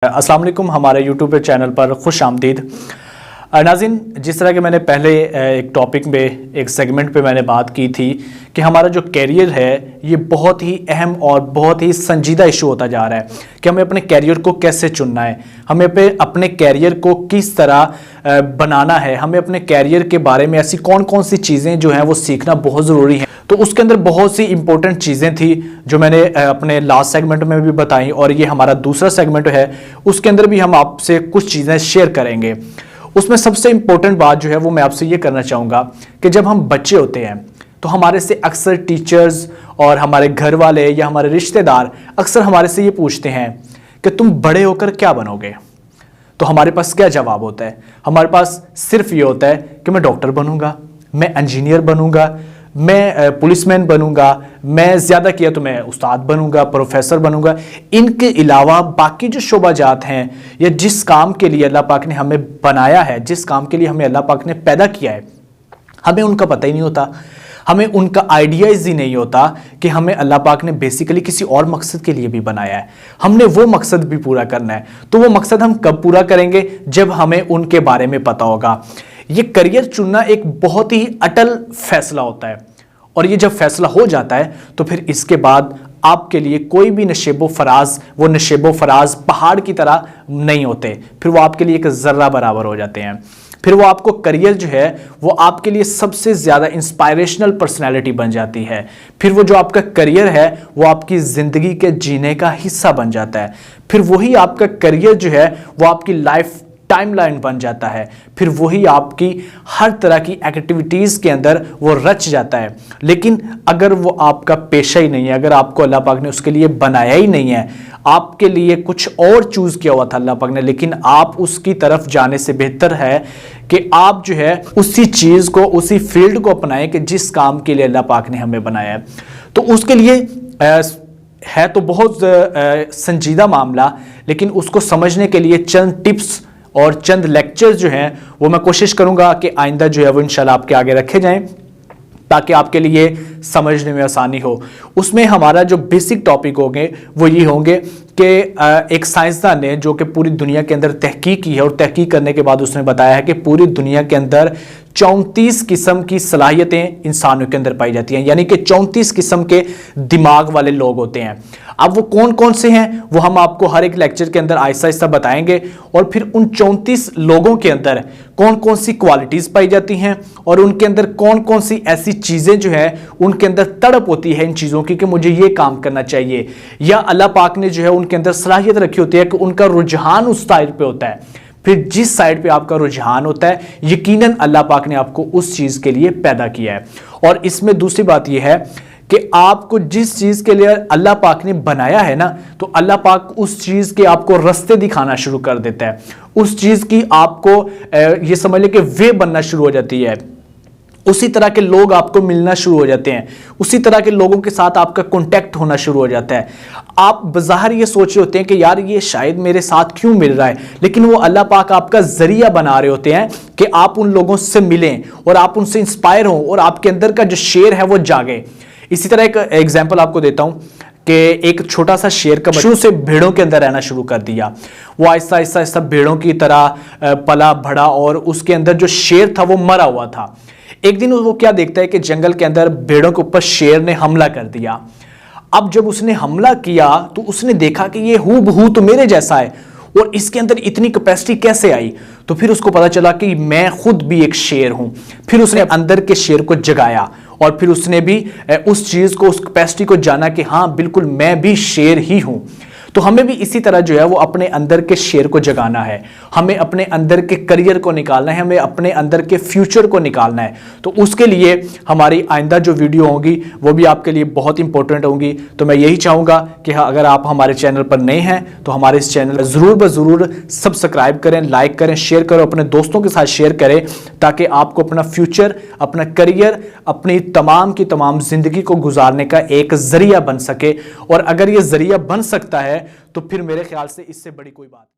अस्सलाम वालेकुम, हमारे यूट्यूब चैनल पर खुश आमदीद। नाज़रीन, जिस तरह के मैंने पहले एक टॉपिक में एक सेगमेंट पे मैंने बात की थी कि हमारा जो कैरियर है ये बहुत ही अहम और बहुत ही संजीदा इशू होता जा रहा है कि हमें अपने कैरियर को कैसे चुनना है, हमें अपने कैरियर को किस तरह बनाना है, हमें अपने कैरियर के बारे में ऐसी कौन कौन सी चीज़ें जो हैं वो सीखना बहुत ज़रूरी है। तो उसके अंदर बहुत सी इंपॉर्टेंट चीज़ें थी जो मैंने अपने लास्ट सेगमेंट में भी बताई, और ये हमारा दूसरा सेगमेंट है उसके अंदर भी हम आपसे कुछ चीज़ें शेयर करेंगे। उसमें सबसे इंपॉर्टेंट बात जो है वो मैं आपसे ये करना चाहूँगा कि जब हम बच्चे होते हैं तो हमारे से अक्सर टीचर्स और हमारे घर वाले या हमारे रिश्तेदार अक्सर हमारे से ये पूछते हैं कि तुम बड़े होकर क्या बनोगे। तो हमारे पास क्या जवाब होता है? हमारे पास सिर्फ ये होता है कि मैं डॉक्टर बनूंगा, मैं इंजीनियर बनूंगा, मैं पुलिसमैन बनूंगा, मैं ज़्यादा किया तो मैं उस्ताद बनूंगा, प्रोफेसर बनूंगा। इनके अलावा बाकी जो शोबाजात हैं या जिस काम के लिए अल्लाह पाक ने हमें बनाया है, जिस काम के लिए हमें अल्लाह पाक ने पैदा किया है, हमें उनका पता ही नहीं होता, हमें उनका आइडियाज़ ही नहीं होता कि हमें अल्लाह पाक ने बेसिकली किसी और मकसद के लिए भी बनाया है, हमने वो मकसद भी पूरा करना है। तो वो मकसद हम कब पूरा करेंगे? जब हमें उनके बारे में पता होगा। ये करियर चुनना एक बहुत ही अटल फैसला होता है, और ये जब फैसला हो जाता है तो फिर इसके बाद आपके लिए कोई भी नशेबो फराज पहाड़ की तरह नहीं होते, फिर वो आपके लिए एक ज़र्रा बराबर हो जाते हैं। फिर वो आपको करियर जो है वो आपके लिए सबसे ज़्यादा इंस्पायरेशनल पर्सनैलिटी बन जाती है। फिर वो जो आपका करियर है वो आपकी ज़िंदगी के जीने का हिस्सा बन जाता है। फिर वही आपका करियर जो है वो आपकी लाइफ टाइमलाइन बन जाता है। फिर वही आपकी हर तरह की एक्टिविटीज़ के अंदर वो रच जाता है। लेकिन अगर वो आपका पेशा ही नहीं है, अगर आपको अल्लाह पाक ने उसके लिए बनाया ही नहीं है, आपके लिए कुछ और चूज़ किया हुआ था अल्लाह पाक ने, लेकिन आप उसकी तरफ जाने से बेहतर है कि आप जो है उसी चीज़ को, उसी फील्ड को अपनाएं कि जिस काम के लिए अल्लाह पाक ने हमें बनाया है। तो उसके लिए है तो बहुत संजीदा मामला, लेकिन उसको समझने के लिए चंद टिप्स और चंद लेक्चर्स जो हैं वो मैं कोशिश करूंगा कि आइंदा जो है वो इंशाल्लाह आपके आगे रखे जाएं ताकि आपके लिए समझने में आसानी हो। उसमें हमारा जो बेसिक टॉपिक होंगे वो ये होंगे कि एक साइंसदान ने जो कि पूरी दुनिया के अंदर तहकीक की है, और तहकीक करने के बाद उसने बताया है कि पूरी दुनिया के अंदर 34 किस्म की सलाहियतें इंसानों के अंदर पाई जाती हैं, यानी कि 34 किस्म के दिमाग वाले लोग होते हैं। अब वो कौन कौन से हैं वो हम आपको हर एक लेक्चर के अंदर आहिस्ता आहिस्ता बताएंगे, और फिर उन 34 लोगों के अंदर कौन कौन सी क्वालिटीज़ पाई जाती हैं और उनके अंदर कौन कौन सी ऐसी चीज़ें जो है उनके अंदर तड़प होती है इन चीज़ों की कि मुझे ये काम करना चाहिए, या अल्लाह पाक ने जो है उनके अंदर सलाहियत रखी होती है कि उनका रुझान उस साइड पे होता है। फिर जिस साइड पे आपका रुझान होता है यकीनन अल्लाह पाक ने आपको उस चीज़ के लिए पैदा किया है। और इसमें दूसरी बात यह है कि आपको जिस चीज़ के लिए अल्लाह पाक ने बनाया है ना, तो अल्लाह पाक उस चीज़ के आपको रास्ते दिखाना शुरू कर देता है, उस चीज़ की आपको ये समझ लें कि वे बनना शुरू हो जाती है, उसी तरह के लोग आपको मिलना शुरू हो जाते हैं, उसी तरह के लोगों के साथ आपका कांटेक्ट होना शुरू हो जाता है। आप बज़ाहिर ये सोच रहे होते हैं कि यार ये शायद मेरे साथ क्यों मिल रहा है, लेकिन वो अल्लाह पाक आपका जरिया बना रहे होते हैं कि आप उन लोगों से मिलें और आप उनसे इंस्पायर हों और आपके अंदर का जो शेर है वो जागे। इसी तरह एक एग्जाम्पल आपको देता हूँ कि एक छोटा सा शेर का शुरू से भेड़ों के अंदर रहना शुरू कर दिया, वो आहिस्ता आहिस्ता आहिस्ता भेड़ों की तरह पला बढ़ा, और उसके अंदर जो शेर था वो मरा हुआ था। एक दिन वो क्या देखता है कि जंगल के अंदर भेड़ों के ऊपर शेर ने हमला कर दिया। अब जब उसने हमला किया तो उसने देखा कि ये हूबहू तो मेरे जैसा है, और इसके अंदर इतनी कैपेसिटी कैसे आई? तो फिर उसको पता चला कि मैं खुद भी एक शेर हूं। फिर उसने अंदर के शेर को जगाया, और फिर उसने भी उस चीज को, उस कैपेसिटी को जाना कि हाँ बिल्कुल मैं भी शेर ही हूं। तो हमें भी इसी तरह जो है वो अपने अंदर के शेर को जगाना है, हमें अपने अंदर के करियर को निकालना है, हमें अपने अंदर के फ्यूचर को निकालना है। तो उसके लिए हमारी आइंदा जो वीडियो होंगी वो भी आपके लिए बहुत इंपॉर्टेंट होंगी। तो मैं यही चाहूँगा कि अगर आप हमारे चैनल पर नए हैं तो हमारे इस चैनल ज़रूर ज़रूर सब्सक्राइब करें, लाइक करें, शेयर करें, अपने दोस्तों के साथ शेयर करें, ताकि आपको अपना फ्यूचर, अपना करियर, अपनी तमाम की तमाम ज़िंदगी को गुजारने का एक ज़रिया बन सके। और अगर ये ज़रिया बन सकता है तो फिर मेरे ख्याल से इससे बड़ी कोई बात नहीं।